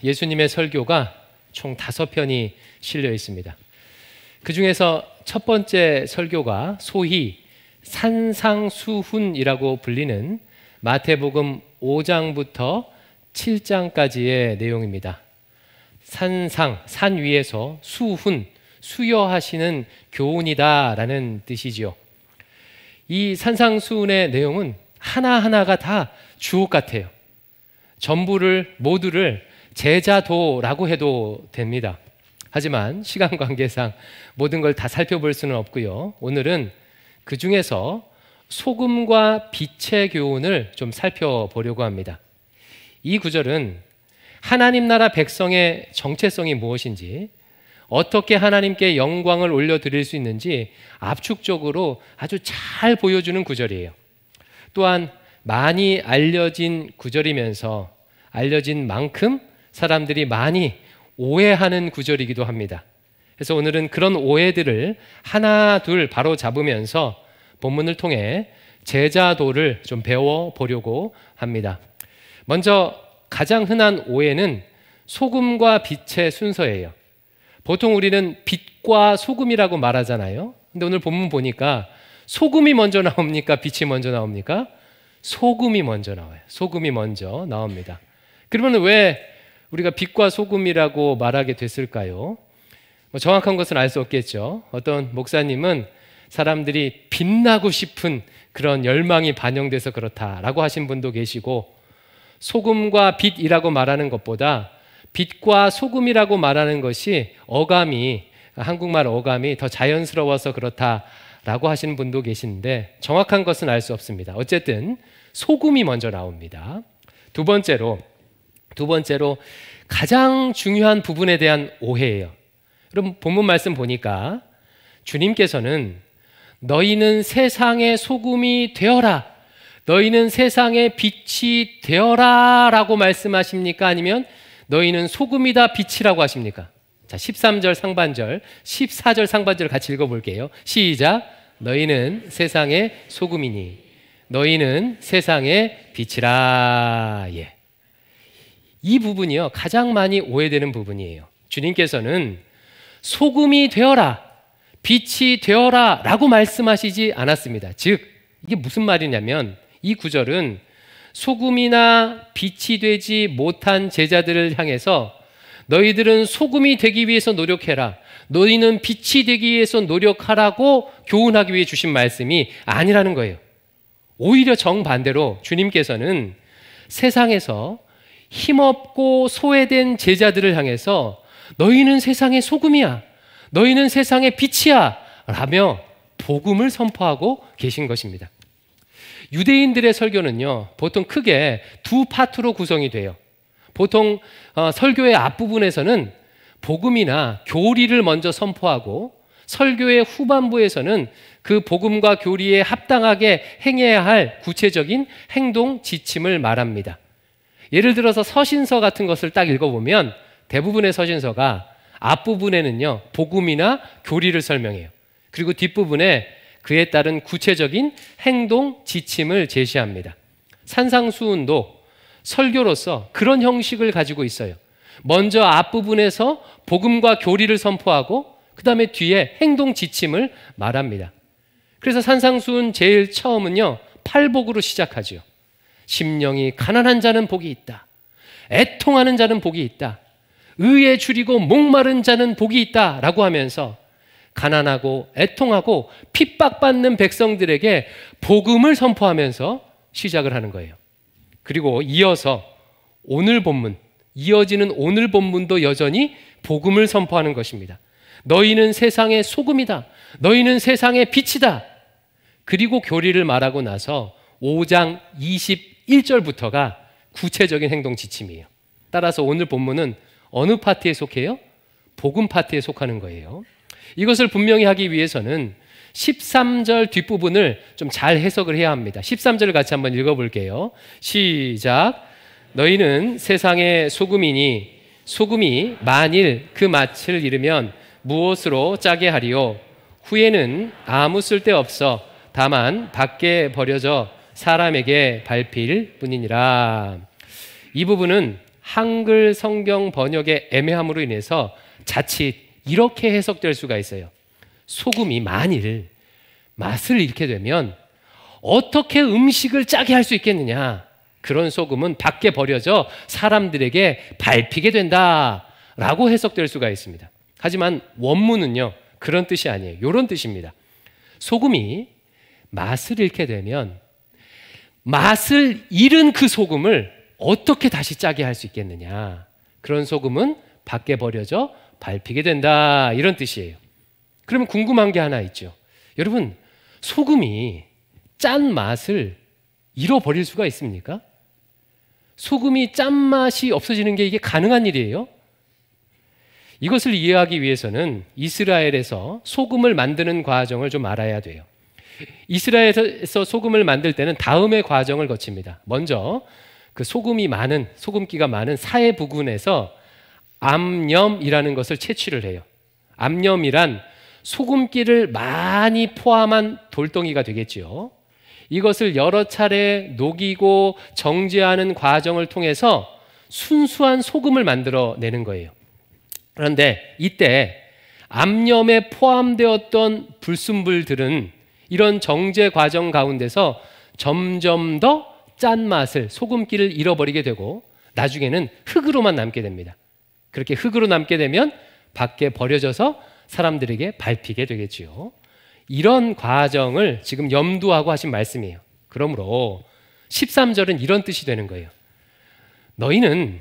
예수님의 설교가 총 5편이 실려 있습니다. 그 중에서 첫 번째 설교가 소위 산상수훈이라고 불리는 마태복음 5장부터 7장까지의 내용입니다. 산 위에서 수훈, 수여하시는 교훈이다라는 뜻이지요. 이 산상수훈의 내용은 하나하나가 다 주옥 같아요. 모두를 제자도라고 해도 됩니다. 하지만 시간 관계상 모든 걸 다 살펴볼 수는 없고요. 오늘은 그 중에서 소금과 빛의 교훈을 좀 살펴보려고 합니다. 이 구절은 하나님 나라 백성의 정체성이 무엇인지, 어떻게 하나님께 영광을 올려드릴 수 있는지 압축적으로 아주 잘 보여주는 구절이에요. 또한 많이 알려진 구절이면서 알려진 만큼 사람들이 많이 오해하는 구절이기도 합니다. 그래서 오늘은 그런 오해들을 하나 둘 바로 잡으면서 본문을 통해 제자도를 좀 배워보려고 합니다. 먼저 가장 흔한 오해는 소금과 빛의 순서예요. 보통 우리는 빛과 소금이라고 말하잖아요. 근데 오늘 본문 보니까 소금이 먼저 나옵니까? 빛이 먼저 나옵니까? 소금이 먼저 나와요. 소금이 먼저 나옵니다. 그러면 왜 우리가 빛과 소금이라고 말하게 됐을까요? 정확한 것은 알 수 없겠죠. 어떤 목사님은 사람들이 빛나고 싶은 그런 열망이 반영돼서 그렇다라고 하신 분도 계시고, 소금과 빛이라고 말하는 것보다 빛과 소금이라고 말하는 것이 한국말 어감이 더 자연스러워서 그렇다라고 하시는 분도 계신데, 정확한 것은 알 수 없습니다. 어쨌든 소금이 먼저 나옵니다. 두 번째로 가장 중요한 부분에 대한 오해예요. 그럼 본문 말씀 보니까 주님께서는 너희는 세상의 소금이 되어라, 너희는 세상의 빛이 되어라 라고 말씀하십니까? 아니면 너희는 소금이다 빛이라고 하십니까? 자, 13절 상반절, 14절 상반절 같이 읽어볼게요. 시작. 너희는 세상의 소금이니 너희는 세상의 빛이라. 예. 이 부분이요, 가장 많이 오해되는 부분이에요. 주님께서는 소금이 되어라, 빛이 되어라 라고 말씀하시지 않았습니다. 즉, 이게 무슨 말이냐면, 이 구절은 소금이나 빛이 되지 못한 제자들을 향해서 너희들은 소금이 되기 위해서 노력해라, 너희는 빛이 되기 위해서 노력하라고 교훈하기 위해 주신 말씀이 아니라는 거예요. 오히려 정반대로 주님께서는 세상에서 힘없고 소외된 제자들을 향해서 너희는 세상의 소금이야, 너희는 세상의 빛이야 라며 복음을 선포하고 계신 것입니다. 유대인들의 설교는요, 보통 크게 두 파트로 구성이 돼요. 보통 설교의 앞부분에서는 복음이나 교리를 먼저 선포하고, 설교의 후반부에서는 그 복음과 교리에 합당하게 행해야 할 구체적인 행동 지침을 말합니다. 예를 들어서 서신서 같은 것을 딱 읽어보면 대부분의 서신서가 앞부분에는요, 복음이나 교리를 설명해요. 그리고 뒷부분에 그에 따른 구체적인 행동 지침을 제시합니다. 산상수훈도 설교로서 그런 형식을 가지고 있어요. 먼저 앞부분에서 복음과 교리를 선포하고 그 다음에 뒤에 행동 지침을 말합니다. 그래서 산상수훈 제일 처음은요, 팔복으로 시작하죠. 심령이 가난한 자는 복이 있다, 애통하는 자는 복이 있다, 의에 줄이고 목마른 자는 복이 있다 라고 하면서 가난하고 애통하고 핍박받는 백성들에게 복음을 선포하면서 시작을 하는 거예요. 그리고 이어지는 오늘 본문도 여전히 복음을 선포하는 것입니다. 너희는 세상의 소금이다, 너희는 세상의 빛이다. 그리고 교리를 말하고 나서 5장 21절부터가 구체적인 행동 지침이에요. 따라서 오늘 본문은 어느 파트에 속해요? 복음 파트에 속하는 거예요. 이것을 분명히 하기 위해서는 13절 뒷부분을 좀 잘 해석을 해야 합니다. 13절을 같이 한번 읽어볼게요. 시작. 너희는 세상의 소금이니 소금이 만일 그 맛을 잃으면 무엇으로 짜게 하리요? 후에는 아무 쓸데없어 다만 밖에 버려져 사람에게 밟힐 뿐이니라. 이 부분은 한글 성경 번역의 애매함으로 인해서 자칫 이렇게 해석될 수가 있어요. 소금이 만일 맛을 잃게 되면 어떻게 음식을 짜게 할 수 있겠느냐? 그런 소금은 밖에 버려져 사람들에게 밟히게 된다라고 해석될 수가 있습니다. 하지만 원문은요, 그런 뜻이 아니에요. 이런 뜻입니다. 소금이 맛을 잃게 되면 맛을 잃은 그 소금을 어떻게 다시 짜게 할 수 있겠느냐? 그런 소금은 밖에 버려져 밟히게 된다, 이런 뜻이에요. 그러면 궁금한 게 하나 있죠. 여러분, 소금이 짠 맛을 잃어버릴 수가 있습니까? 소금이 짠맛이 없어지는 게 이게 가능한 일이에요? 이것을 이해하기 위해서는 이스라엘에서 소금을 만드는 과정을 좀 알아야 돼요. 이스라엘에서 소금을 만들 때는 다음의 과정을 거칩니다. 먼저 그 소금기가 많은 사해 부근에서 암염이라는 것을 채취를 해요. 암염이란 소금기를 많이 포함한 돌덩이가 되겠지요. 이것을 여러 차례 녹이고 정제하는 과정을 통해서 순수한 소금을 만들어내는 거예요. 그런데 이때 암염에 포함되었던 불순물들은 이런 정제 과정 가운데서 점점 더 짠맛을, 소금기를 잃어버리게 되고 나중에는 흙으로만 남게 됩니다. 그렇게 흙으로 남게 되면 밖에 버려져서 사람들에게 밟히게 되겠지요. 이런 과정을 지금 염두하고 하신 말씀이에요. 그러므로 13절은 이런 뜻이 되는 거예요. 너희는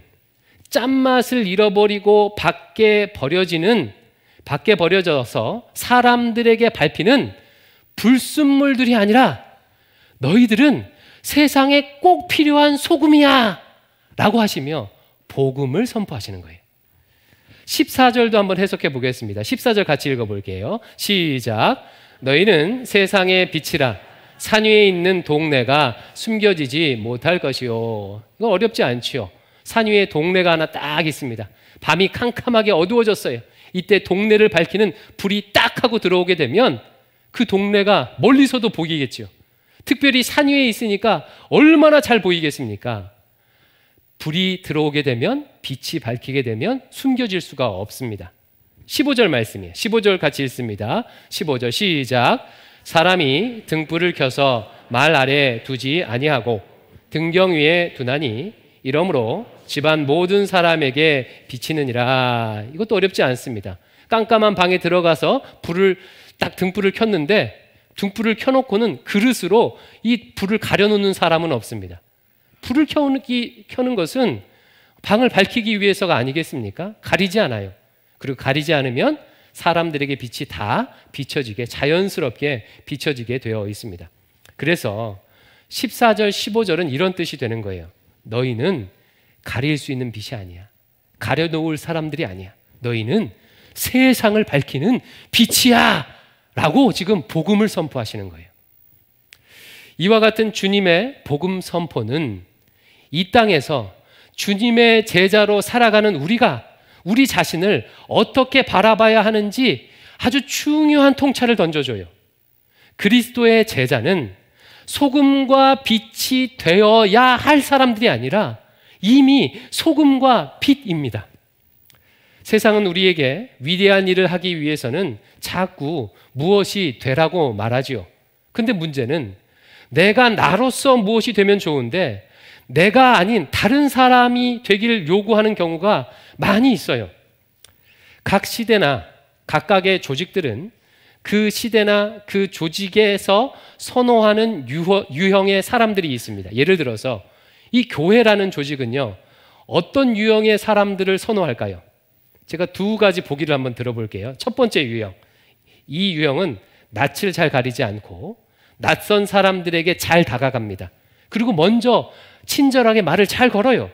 짠맛을 잃어버리고 밖에 버려져서 사람들에게 밟히는 불순물들이 아니라 너희들은 세상에 꼭 필요한 소금이야 라고 하시며 복음을 선포하시는 거예요. 14절도 한번 해석해 보겠습니다. 14절 같이 읽어볼게요. 시작. 너희는 세상의 빛이라. 산 위에 있는 동네가 숨겨지지 못할 것이요. 이거 어렵지 않죠. 산 위에 동네가 하나 딱 있습니다. 밤이 캄캄하게 어두워졌어요. 이때 동네를 밝히는 불이 딱 하고 들어오게 되면 그 동네가 멀리서도 보이겠죠. 특별히 산 위에 있으니까 얼마나 잘 보이겠습니까? 불이 들어오게 되면, 빛이 밝히게 되면 숨겨질 수가 없습니다. 15절 말씀이에요. 15절 같이 읽습니다. 15절 시작. 사람이 등불을 켜서 말 아래 두지 아니하고 등경 위에 두나니 이러므로 집안 모든 사람에게 비치느니라. 이것도 어렵지 않습니다. 깜깜한 방에 들어가서 등불을 켰는데 등불을 켜놓고는 그릇으로 이 불을 가려놓는 사람은 없습니다. 불을 켜는 것은 방을 밝히기 위해서가 아니겠습니까? 가리지 않아요. 그리고 가리지 않으면 사람들에게 빛이 다 비춰지게, 자연스럽게 비춰지게 되어 있습니다. 그래서 14절, 15절은 이런 뜻이 되는 거예요. 너희는 가릴 수 있는 빛이 아니야. 가려놓을 사람들이 아니야. 너희는 세상을 밝히는 빛이야 라고 지금 복음을 선포하시는 거예요. 이와 같은 주님의 복음 선포는 이 땅에서 주님의 제자로 살아가는 우리 자신을 어떻게 바라봐야 하는지 아주 중요한 통찰을 던져줘요. 그리스도의 제자는 소금과 빛이 되어야 할 사람들이 아니라 이미 소금과 빛입니다. 세상은 우리에게 위대한 일을 하기 위해서는 자꾸 무엇이 되라고 말하지요. 근데 문제는 내가 나로서 무엇이 되면 좋은데 내가 아닌 다른 사람이 되기를 요구하는 경우가 많이 있어요. 각 시대나 각각의 조직들은 그 시대나 그 조직에서 선호하는 유형의 사람들이 있습니다. 예를 들어서 이 교회라는 조직은요, 어떤 유형의 사람들을 선호할까요? 제가 두 가지 보기를 한번 들어볼게요. 첫 번째 유형. 이 유형은 낯을 잘 가리지 않고 낯선 사람들에게 잘 다가갑니다. 그리고 먼저 친절하게 말을 잘 걸어요.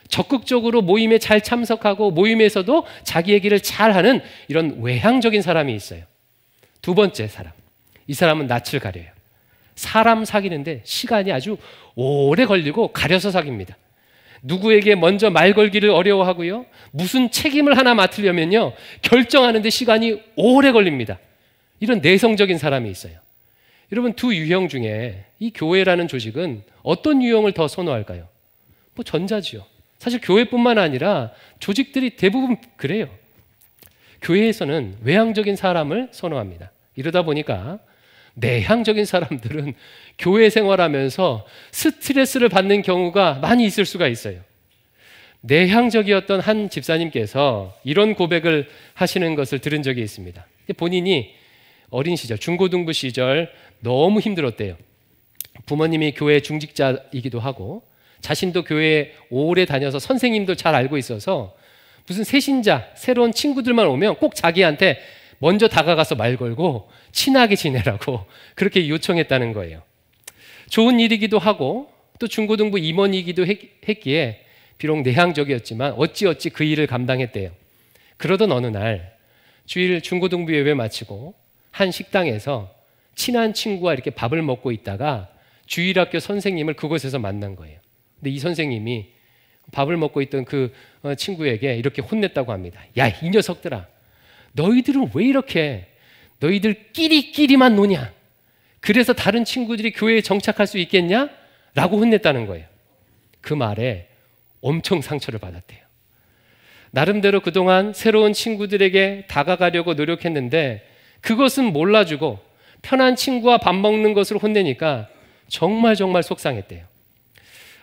적극적으로 모임에 잘 참석하고 모임에서도 자기 얘기를 잘하는 이런 외향적인 사람이 있어요. 두 번째 사람. 이 사람은 낯을 가려요. 사람 사귀는데 시간이 아주 오래 걸리고 가려서 사깁니다. 누구에게 먼저 말 걸기를 어려워하고요. 무슨 책임을 하나 맡으려면요, 결정하는데 시간이 오래 걸립니다. 이런 내성적인 사람이 있어요. 여러분, 두 유형 중에 이 교회라는 조직은 어떤 유형을 더 선호할까요? 전자지요. 사실 교회뿐만 아니라 조직들이 대부분 그래요. 교회에서는 외향적인 사람을 선호합니다. 이러다 보니까 내향적인 사람들은 교회 생활하면서 스트레스를 받는 경우가 많이 있을 수가 있어요. 내향적이었던 한 집사님께서 이런 고백을 하시는 것을 들은 적이 있습니다. 본인이 어린 시절, 중고등부 시절 너무 힘들었대요. 부모님이 교회 중직자이기도 하고 자신도 교회에 오래 다녀서 선생님도 잘 알고 있어서 무슨 새신자, 새로운 친구들만 오면 꼭 자기한테 먼저 다가가서 말 걸고 친하게 지내라고 그렇게 요청했다는 거예요. 좋은 일이기도 하고 또 중고등부 임원이기도 했기에 비록 내향적이었지만 어찌어찌 그 일을 감당했대요. 그러던 어느 날 주일 중고등부 예배 마치고 한 식당에서 친한 친구와 이렇게 밥을 먹고 있다가 주일학교 선생님을 그곳에서 만난 거예요. 근데 이 선생님이 밥을 먹고 있던 그 친구에게 이렇게 혼냈다고 합니다. 야, 이 녀석들아, 너희들은 왜 이렇게 너희들끼리만 노냐? 그래서 다른 친구들이 교회에 정착할 수 있겠냐? 라고 혼냈다는 거예요. 그 말에 엄청 상처를 받았대요. 나름대로 그동안 새로운 친구들에게 다가가려고 노력했는데 그것은 몰라주고 편한 친구와 밥 먹는 것을 혼내니까 정말 속상했대요.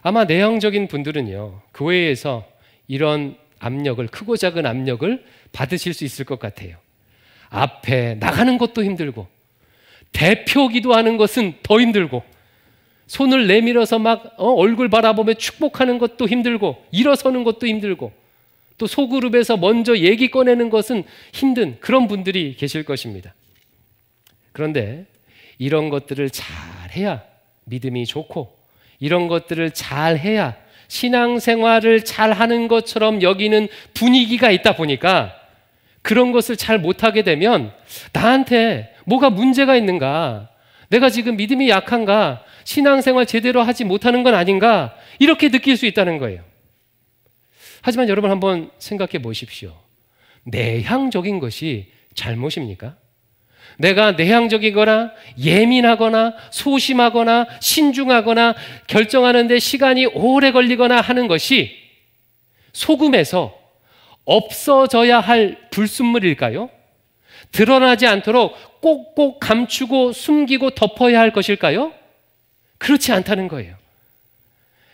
아마 내향적인 분들은요, 교회에서 이런 압력을, 크고 작은 압력을 받으실 수 있을 것 같아요. 앞에 나가는 것도 힘들고 대표 기도하는 것은 더 힘들고 손을 내밀어서 막 얼굴 바라보며 축복하는 것도 힘들고 일어서는 것도 힘들고 또 소그룹에서 먼저 얘기 꺼내는 것은 힘든 그런 분들이 계실 것입니다. 그런데 이런 것들을 잘해야 믿음이 좋고 이런 것들을 잘해야 신앙생활을 잘하는 것처럼 여기는 분위기가 있다 보니까 그런 것을 잘 못하게 되면 나한테 뭐가 문제가 있는가, 내가 지금 믿음이 약한가, 신앙생활 제대로 하지 못하는 건 아닌가, 이렇게 느낄 수 있다는 거예요. 하지만 여러분 한번 생각해 보십시오. 내향적인 것이 잘못입니까? 내가 내향적이거나 예민하거나 소심하거나 신중하거나 결정하는데 시간이 오래 걸리거나 하는 것이 소금에서 없어져야 할 불순물일까요? 드러나지 않도록 꼭꼭 감추고 숨기고 덮어야 할 것일까요? 그렇지 않다는 거예요.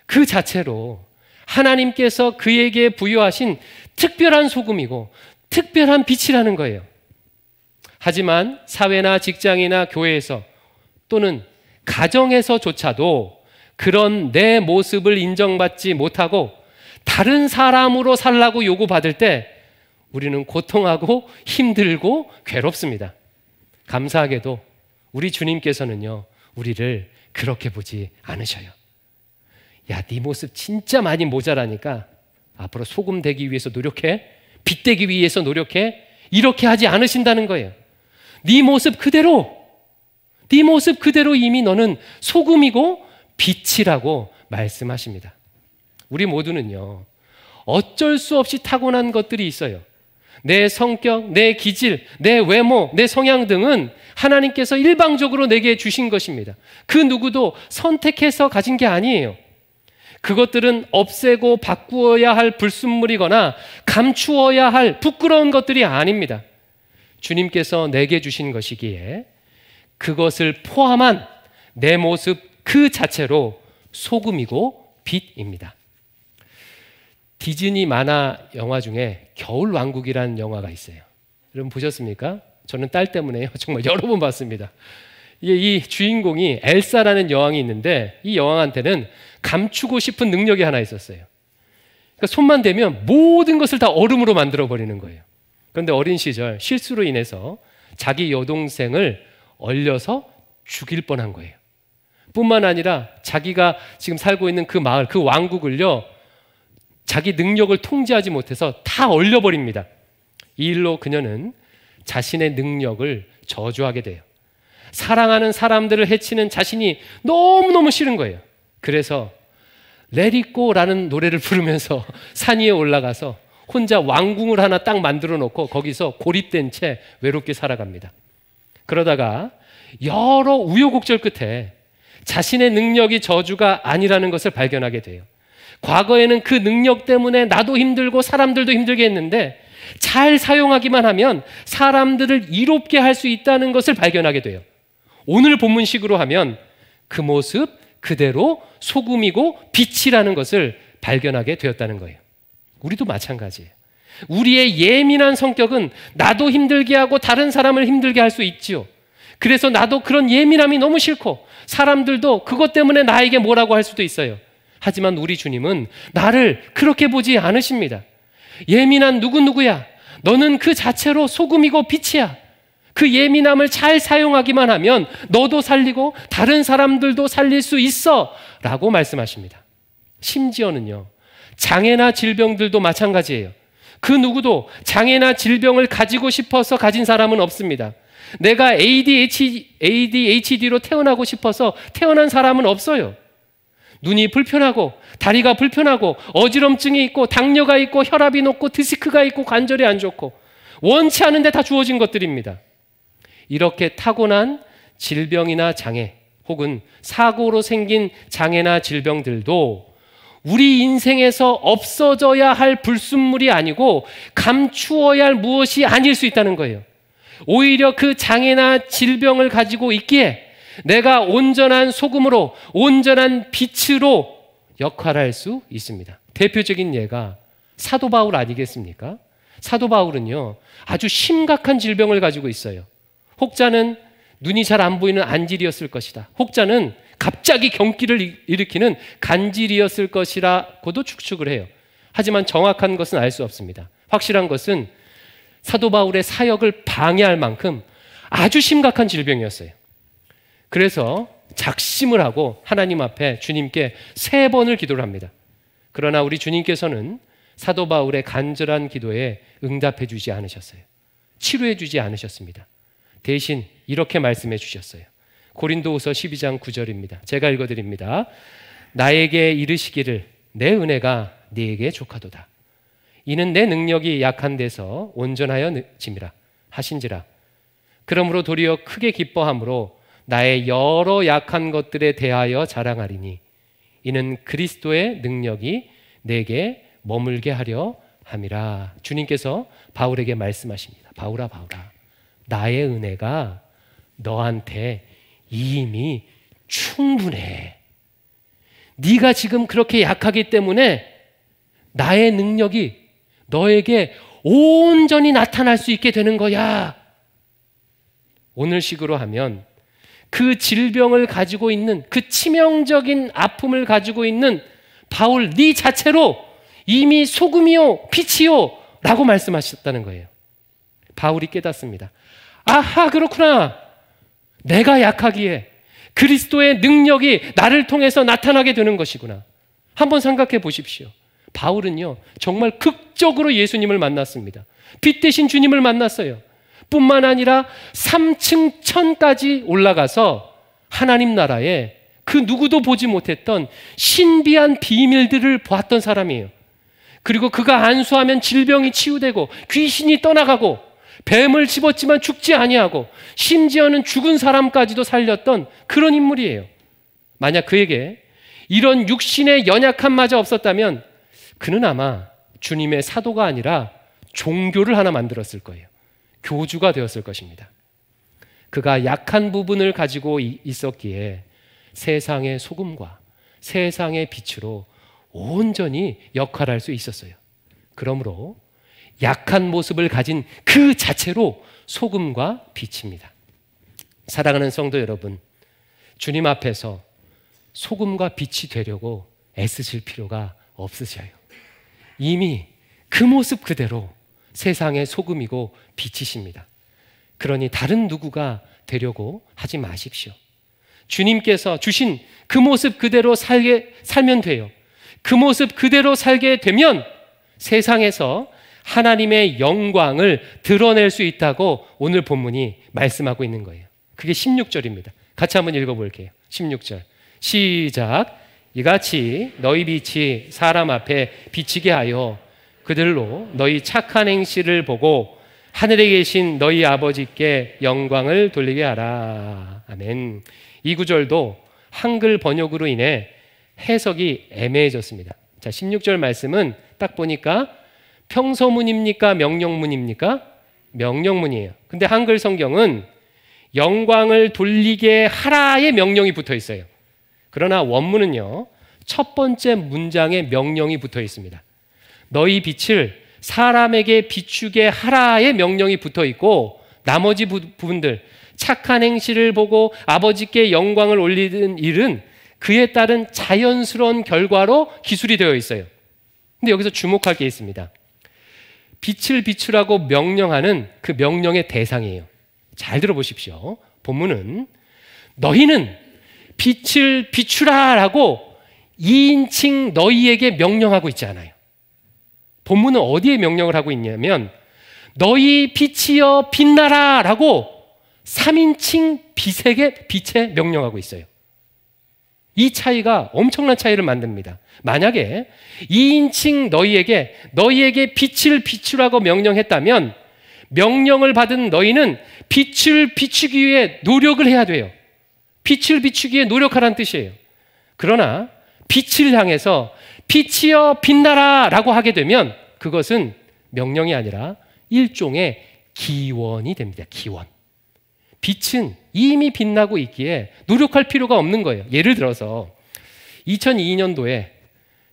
그 자체로 하나님께서 그에게 부여하신 특별한 소금이고 특별한 빛이라는 거예요. 하지만 사회나 직장이나 교회에서 또는 가정에서조차도 그런 내 모습을 인정받지 못하고 다른 사람으로 살라고 요구받을 때 우리는 고통하고 힘들고 괴롭습니다. 감사하게도 우리 주님께서는요, 우리를 그렇게 보지 않으셔요. 야, 네 모습 진짜 많이 모자라니까 앞으로 소금 되기 위해서 노력해, 빛 되기 위해서 노력해, 이렇게 하지 않으신다는 거예요. 네 모습 그대로 이미 너는 소금이고 빛이라고 말씀하십니다. 우리 모두는요, 어쩔 수 없이 타고난 것들이 있어요. 내 성격, 내 기질, 내 외모, 내 성향 등은 하나님께서 일방적으로 내게 주신 것입니다. 그 누구도 선택해서 가진 게 아니에요. 그것들은 없애고 바꾸어야 할 불순물이거나 감추어야 할 부끄러운 것들이 아닙니다. 주님께서 내게 주신 것이기에 그것을 포함한 내 모습 그 자체로 소금이고 빛입니다. 디즈니 만화 영화 중에 겨울왕국이라는 영화가 있어요. 여러분 보셨습니까? 저는 딸 때문에요. 정말 여러 번 봤습니다. 이 주인공이 엘사라는 여왕이 있는데 이 여왕한테는 감추고 싶은 능력이 하나 있었어요. 그러니까 손만 대면 모든 것을 다 얼음으로 만들어버리는 거예요. 그런데 어린 시절 실수로 인해서 자기 여동생을 얼려서 죽일 뻔한 거예요. 뿐만 아니라 자기가 지금 살고 있는 그 마을, 그 왕국을요, 자기 능력을 통제하지 못해서 다 얼려버립니다. 이 일로 그녀는 자신의 능력을 저주하게 돼요. 사랑하는 사람들을 해치는 자신이 너무너무 싫은 거예요. 그래서 Let it go라는 노래를 부르면서 산 위에 올라가서 혼자 왕궁을 하나 딱 만들어 놓고 거기서 고립된 채 외롭게 살아갑니다. 그러다가 여러 우여곡절 끝에 자신의 능력이 저주가 아니라는 것을 발견하게 돼요. 과거에는 그 능력 때문에 나도 힘들고 사람들도 힘들게 했는데 잘 사용하기만 하면 사람들을 이롭게 할 수 있다는 것을 발견하게 돼요. 오늘 본문식으로 하면 그 모습 그대로 소금이고 빛이라는 것을 발견하게 되었다는 거예요. 우리도 마찬가지예요. 우리의 예민한 성격은 나도 힘들게 하고 다른 사람을 힘들게 할 수 있지요. 그래서 나도 그런 예민함이 너무 싫고 사람들도 그것 때문에 나에게 뭐라고 할 수도 있어요. 하지만 우리 주님은 나를 그렇게 보지 않으십니다. 예민한 누구누구야, 너는 그 자체로 소금이고 빛이야. 그 예민함을 잘 사용하기만 하면 너도 살리고 다른 사람들도 살릴 수 있어 라고 말씀하십니다. 심지어는요, 장애나 질병들도 마찬가지예요. 그 누구도 장애나 질병을 가지고 싶어서 가진 사람은 없습니다. 내가 ADHD로 태어나고 싶어서 태어난 사람은 없어요. 눈이 불편하고 다리가 불편하고 어지럼증이 있고 당뇨가 있고 혈압이 높고 디스크가 있고 관절이 안 좋고 원치 않은데 다 주어진 것들입니다. 이렇게 타고난 질병이나 장애 혹은 사고로 생긴 장애나 질병들도 우리 인생에서 없어져야 할 불순물이 아니고 감추어야 할 무엇이 아닐 수 있다는 거예요. 오히려 그 장애나 질병을 가지고 있기에 내가 온전한 소금으로 온전한 빛으로 역할할 수 있습니다. 대표적인 예가 사도 바울 아니겠습니까? 사도 바울은요, 아주 심각한 질병을 가지고 있어요. 혹자는 눈이 잘 안 보이는 안질이었을 것이다. 혹자는 갑자기 경기를 일으키는 간질이었을 것이라고도 추측을 해요. 하지만 정확한 것은 알 수 없습니다. 확실한 것은 사도 바울의 사역을 방해할 만큼 아주 심각한 질병이었어요. 그래서 작심을 하고 하나님 앞에 주님께 3번을 기도를 합니다. 그러나 우리 주님께서는 사도 바울의 간절한 기도에 응답해 주지 않으셨어요. 치료해 주지 않으셨습니다. 대신 이렇게 말씀해 주셨어요. 고린도후서 12장 9절입니다. 제가 읽어드립니다. 나에게 이르시기를 내 은혜가 네게 족하도다. 이는 내 능력이 약한 데서 온전하여 짐이라 하신지라. 그러므로 도리어 크게 기뻐함으로 나의 여러 약한 것들에 대하여 자랑하리니 이는 그리스도의 능력이 내게 머물게 하려 함이라. 주님께서 바울에게 말씀하십니다. 바울아, 바울아, 나의 은혜가 너한테 이미 충분해. 네가 지금 그렇게 약하기 때문에 나의 능력이 너에게 온전히 나타날 수 있게 되는 거야. 오늘식으로 하면 그 질병을 가지고 있는, 그 치명적인 아픔을 가지고 있는 바울 네 자체로 이미 소금이요 빛이요 라고 말씀하셨다는 거예요. 바울이 깨닫습니다. 아하, 그렇구나. 내가 약하기에 그리스도의 능력이 나를 통해서 나타나게 되는 것이구나. 한번 생각해 보십시오. 바울은요, 정말 극적으로 예수님을 만났습니다. 빛 대신 주님을 만났어요. 뿐만 아니라 3층 천까지 올라가서 하나님 나라에 그 누구도 보지 못했던 신비한 비밀들을 보았던 사람이에요. 그리고 그가 안수하면 질병이 치유되고 귀신이 떠나가고 뱀을 집었지만 죽지 아니하고 심지어는 죽은 사람까지도 살렸던 그런 인물이에요. 만약 그에게 이런 육신의 연약함마저 없었다면 그는 아마 주님의 사도가 아니라 종교를 하나 만들었을 거예요. 교주가 되었을 것입니다. 그가 약한 부분을 가지고 있었기에 세상의 소금과 세상의 빛으로 온전히 역할할 수 있었어요. 그러므로 약한 모습을 가진 그 자체로 소금과 빛입니다. 사랑하는 성도 여러분, 주님 앞에서 소금과 빛이 되려고 애쓰실 필요가 없으셔요. 이미 그 모습 그대로 세상의 소금이고 빛이십니다. 그러니 다른 누구가 되려고 하지 마십시오. 주님께서 주신 그 모습 그대로 살면 돼요. 그 모습 그대로 살게 되면 세상에서 하나님의 영광을 드러낼 수 있다고 오늘 본문이 말씀하고 있는 거예요. 그게 16절입니다. 같이 한번 읽어볼게요. 16절 시작. 이같이 너희 빛이 사람 앞에 비치게 하여 그들로 너희 착한 행실을 보고 하늘에 계신 너희 아버지께 영광을 돌리게 하라. 아멘. 이 구절도 한글 번역으로 인해 해석이 애매해졌습니다. 자, 16절 말씀은 딱 보니까 평서문입니까? 명령문입니까? 명령문이에요. 근데 한글 성경은 영광을 돌리게 하라의 명령이 붙어 있어요. 그러나 원문은요, 첫 번째 문장에 명령이 붙어 있습니다. 너희 빛을 사람에게 비추게 하라의 명령이 붙어 있고, 나머지 부분들, 착한 행실을 보고 아버지께 영광을 올리는 일은 그에 따른 자연스러운 결과로 기술이 되어 있어요. 근데 여기서 주목할 게 있습니다. 빛을 비추라고 명령하는 그 명령의 대상이에요. 잘 들어보십시오. 본문은 너희는 빛을 비추라라고 2인칭 너희에게 명령하고 있지 않아요. 본문은 어디에 명령을 하고 있냐면 너희 빛이여 빛나라라고 3인칭 빛에 명령하고 있어요. 이 차이가 엄청난 차이를 만듭니다. 만약에 2인칭 너희에게 빛을 비추라고 명령했다면 명령을 받은 너희는 빛을 비추기 위해 노력을 해야 돼요. 빛을 비추기 위해 노력하라는 뜻이에요. 그러나 빛을 향해서 빛이여 빛나라 라고 하게 되면 그것은 명령이 아니라 일종의 기원이 됩니다. 기원. 빛은 이미 빛나고 있기에 노력할 필요가 없는 거예요. 예를 들어서 2002년도에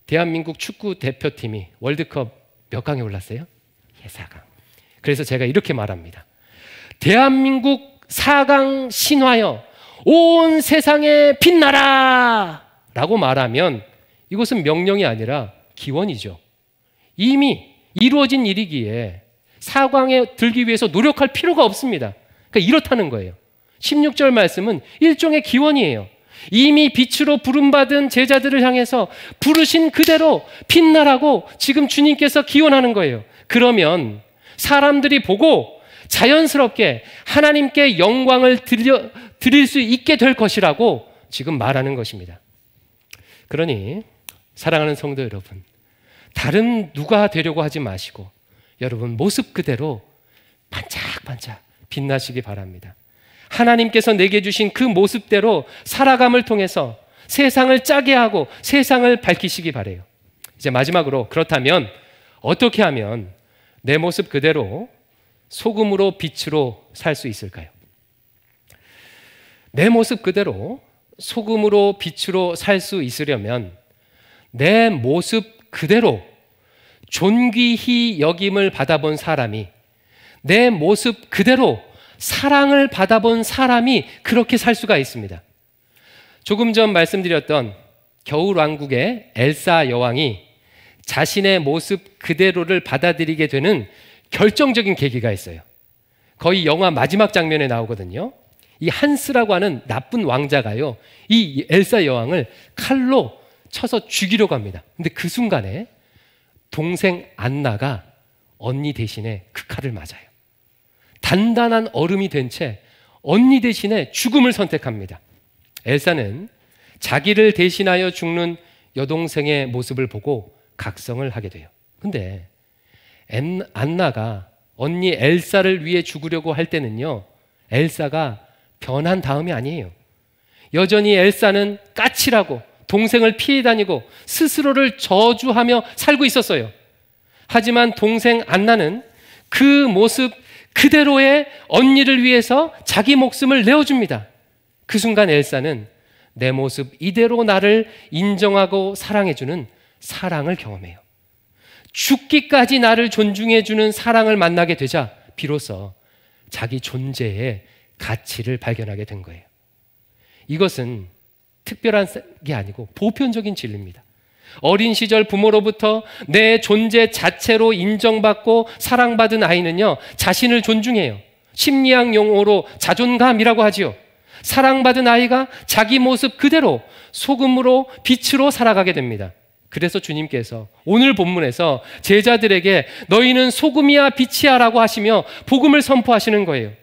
대한민국 축구 대표팀이 월드컵 몇 강에 올랐어요? 4강. 그래서 제가 이렇게 말합니다. 대한민국 4강 신화여 온 세상에 빛나라 라고 말하면 이것은 명령이 아니라 기원이죠. 이미 이루어진 일이기에 4강에 들기 위해서 노력할 필요가 없습니다. 그러니까 이렇다는 거예요. 16절 말씀은 일종의 기원이에요. 이미 빛으로 부름받은 제자들을 향해서 부르신 그대로 빛나라고 지금 주님께서 기원하는 거예요. 그러면 사람들이 보고 자연스럽게 하나님께 영광을 드릴 수 있게 될 것이라고 지금 말하는 것입니다. 그러니 사랑하는 성도 여러분, 다른 누가 되려고 하지 마시고 여러분 모습 그대로 반짝반짝 빛나시기 바랍니다. 하나님께서 내게 주신 그 모습대로 살아감을 통해서 세상을 짜게 하고 세상을 밝히시기 바라요. 이제 마지막으로, 그렇다면 어떻게 하면 내 모습 그대로 소금으로 빛으로 살 수 있을까요? 내 모습 그대로 소금으로 빛으로 살 수 있으려면 내 모습 그대로 존귀히 여김을 받아본 사람이, 내 모습 그대로 사랑을 받아본 사람이 그렇게 살 수가 있습니다. 조금 전 말씀드렸던 겨울왕국의 엘사 여왕이 자신의 모습 그대로를 받아들이게 되는 결정적인 계기가 있어요. 거의 영화 마지막 장면에 나오거든요. 이 한스라고 하는 나쁜 왕자가요, 이 엘사 여왕을 칼로 쳐서 죽이려고 합니다. 근데 그 순간에 동생 안나가 언니 대신에 그 칼을 맞아요. 단단한 얼음이 된 채 언니 대신에 죽음을 선택합니다. 엘사는 자기를 대신하여 죽는 여동생의 모습을 보고 각성을 하게 돼요. 근데 안나가 언니 엘사를 위해 죽으려고 할 때는요, 엘사가 변한 다음이 아니에요. 여전히 엘사는 까칠하고 동생을 피해 다니고 스스로를 저주하며 살고 있었어요. 하지만 동생 안나는 그 모습 그대로의 언니를 위해서 자기 목숨을 내어줍니다. 그 순간 엘사는 내 모습 이대로 나를 인정하고 사랑해주는 사랑을 경험해요. 죽기까지 나를 존중해주는 사랑을 만나게 되자 비로소 자기 존재의 가치를 발견하게 된 거예요. 이것은 특별한 게 아니고 보편적인 진리입니다. 어린 시절 부모로부터 내 존재 자체로 인정받고 사랑받은 아이는요, 자신을 존중해요. 심리학 용어로 자존감이라고 하지요. 사랑받은 아이가 자기 모습 그대로 소금으로 빛으로 살아가게 됩니다. 그래서 주님께서 오늘 본문에서 제자들에게 너희는 소금이야 빛이야 라고 하시며 복음을 선포하시는 거예요.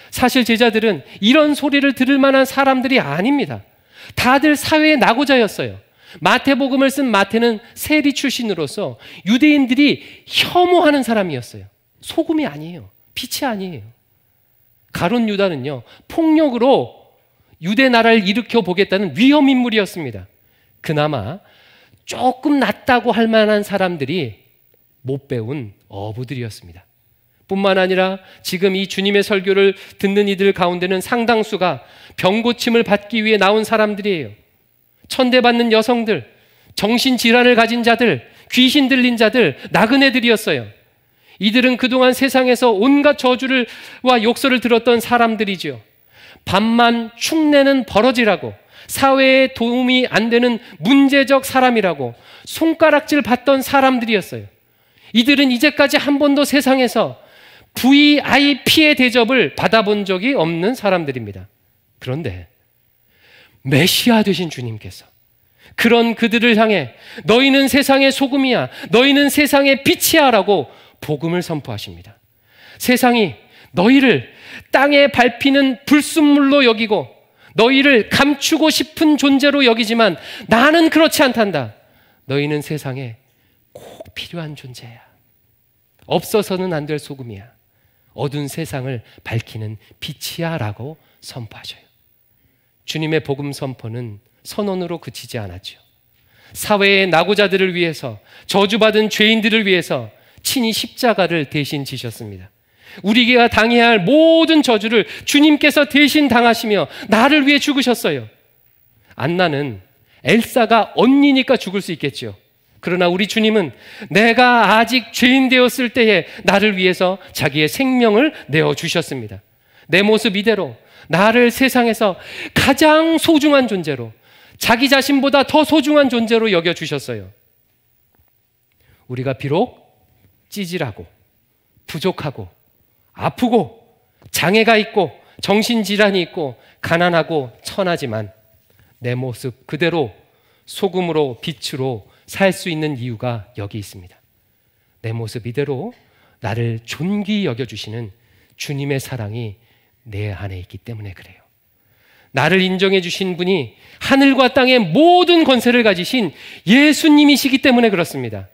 사실 제자들은 이런 소리를 들을 만한 사람들이 아닙니다. 다들 사회의 낙오자였어요. 마태복음을 쓴 마태는 세리 출신으로서 유대인들이 혐오하는 사람이었어요. 소금이 아니에요. 빛이 아니에요. 가룟 유다는요, 폭력으로 유대 나라를 일으켜 보겠다는 위험 인물이었습니다. 그나마 조금 낫다고 할 만한 사람들이 못 배운 어부들이었습니다. 뿐만 아니라 지금 이 주님의 설교를 듣는 이들 가운데는 상당수가 병고침을 받기 위해 나온 사람들이에요. 천대받는 여성들, 정신질환을 가진 자들, 귀신 들린 자들, 나그네들이었어요. 이들은 그동안 세상에서 온갖 저주와 욕설을 들었던 사람들이죠. 밥만 축내는 버러지라고, 사회에 도움이 안 되는 문제적 사람이라고 손가락질 받던 사람들이었어요. 이들은 이제까지 한 번도 세상에서 VIP의 대접을 받아본 적이 없는 사람들입니다. 그런데 메시아 되신 주님께서 그런 그들을 향해 너희는 세상의 소금이야, 너희는 세상의 빛이야 라고 복음을 선포하십니다. 세상이 너희를 땅에 밟히는 불순물로 여기고 너희를 감추고 싶은 존재로 여기지만 나는 그렇지 않단다. 너희는 세상에 꼭 필요한 존재야. 없어서는 안 될 소금이야. 어두운 세상을 밝히는 빛이야 라고 선포하셔요. 주님의 복음 선포는 선언으로 그치지 않았죠. 사회의 낙오자들을 위해서, 저주받은 죄인들을 위해서 친히 십자가를 대신 지셨습니다. 우리가 당해야 할 모든 저주를 주님께서 대신 당하시며 나를 위해 죽으셨어요. 안나는 엘사가 언니니까 죽을 수 있겠죠. 그러나 우리 주님은 내가 아직 죄인 되었을 때에 나를 위해서 자기의 생명을 내어주셨습니다. 내 모습 이대로 나를 세상에서 가장 소중한 존재로, 자기 자신보다 더 소중한 존재로 여겨주셨어요. 우리가 비록 찌질하고 부족하고 아프고 장애가 있고 정신질환이 있고 가난하고 천하지만 내 모습 그대로 소금으로 빛으로 살 수 있는 이유가 여기 있습니다. 내 모습 이대로 나를 존귀히 여겨주시는 주님의 사랑이 내 안에 있기 때문에 그래요. 나를 인정해 주신 분이 하늘과 땅의 모든 권세를 가지신 예수님이시기 때문에 그렇습니다.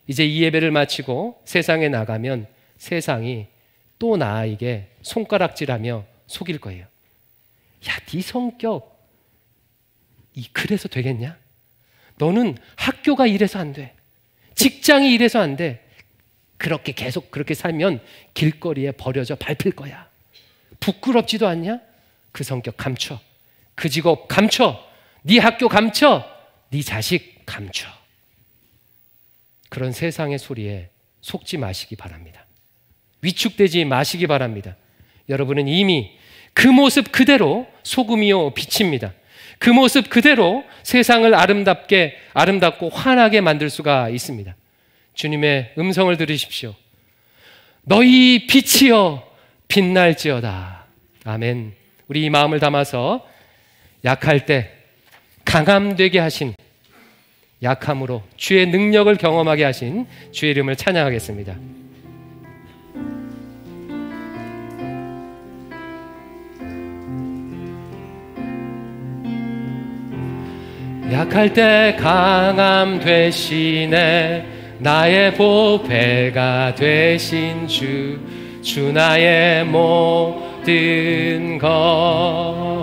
이제 이 예배를 마치고 세상에 나가면 세상이 또 나에게 손가락질하며 속일 거예요. 야, 네 성격 그래서 되겠냐? 너는 학교가 이래서 안 돼. 직장이 이래서 안 돼. 그렇게 계속 그렇게 살면 길거리에 버려져 밟힐 거야. 부끄럽지도 않냐? 그 성격 감춰. 그 직업 감춰. 네 학교 감춰. 네 자식 감춰. 그런 세상의 소리에 속지 마시기 바랍니다. 위축되지 마시기 바랍니다. 여러분은 이미 그 모습 그대로 소금이요 빛입니다. 그 모습 그대로 세상을 아름답고 환하게 만들 수가 있습니다. 주님의 음성을 들으십시오. 너희 빛이여 빛날지어다. 아멘. 우리 이 마음을 담아서 약할 때 강함되게 하신, 약함으로 주의 능력을 경험하게 하신 주의 이름을 찬양하겠습니다. 약할 때 강함 되시네. 나의 보배가 되신 주 나의 모든 것.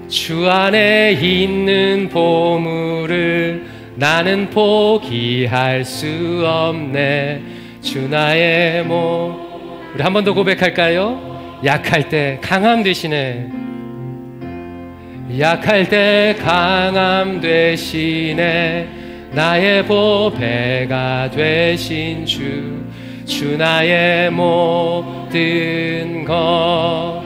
주 안에 있는 보물을 나는 포기할 수 없네. 주 나의 우리 한 번 더 고백할까요? 약할 때 강함 되시네. 약할 때 강함 되시네. 나의 보배가 되신 주 나의 모든 것.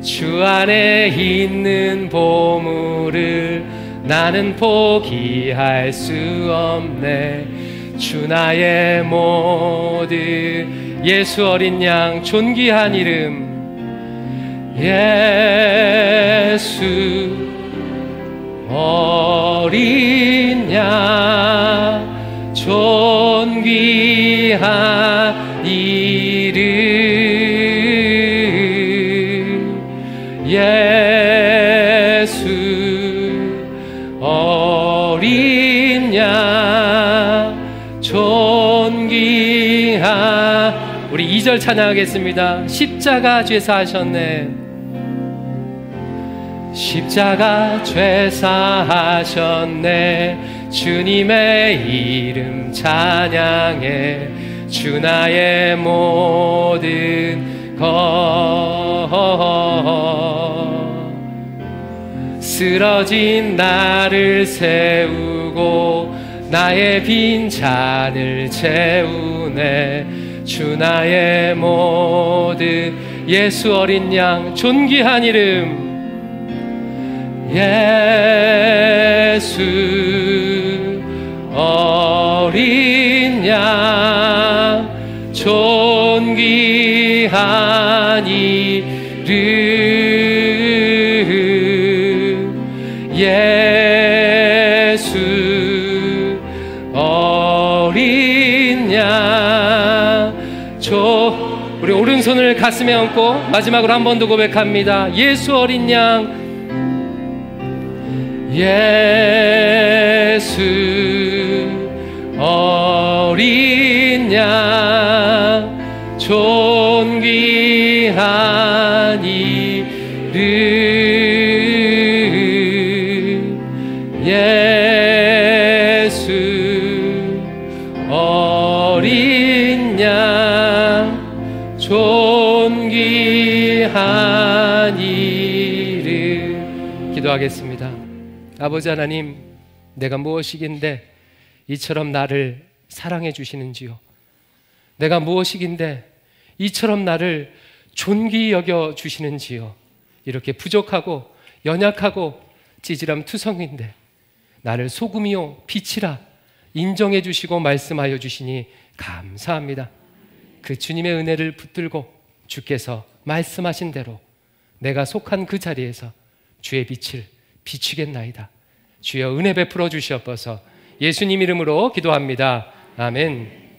주 안에 있는 보물을 나는 포기할 수 없네. 주 나의 모든. 예수 어린 양 존귀한 이름 예수 어린 양 존귀한 이름 예수 어린 양 존귀한. 우리 2절 찬양하겠습니다. 십자가 죄 사하셨네. 십자가 죄사하셨네. 주님의 이름 찬양해. 주 나의 모든 것. 쓰러진 나를 세우고 나의 빈 잔을 채우네. 주 나의 모든 예수 어린 양 존귀한 이름. 예수 어린 양 존귀한 이름. 예수 어린 양 우리 오른손을 가슴에 얹고 마지막으로 한 번 더 고백합니다. 예수 어린 양. 예수 어린 양 존귀한 이름. 예수 어린 양 존귀한 이름. 기도하겠습니다. 아버지 하나님, 내가 무엇이긴데 이처럼 나를 사랑해 주시는지요? 내가 무엇이긴데 이처럼 나를 존귀 여겨 주시는지요? 이렇게 부족하고 연약하고 찌질함 투성인데 나를 소금이요 빛이라 인정해 주시고 말씀하여 주시니 감사합니다. 그 주님의 은혜를 붙들고 주께서 말씀하신 대로 내가 속한 그 자리에서 주의 빛을 비추겠나이다. 주여 은혜 베풀어 주시옵소서. 예수님 이름으로 기도합니다. 아멘.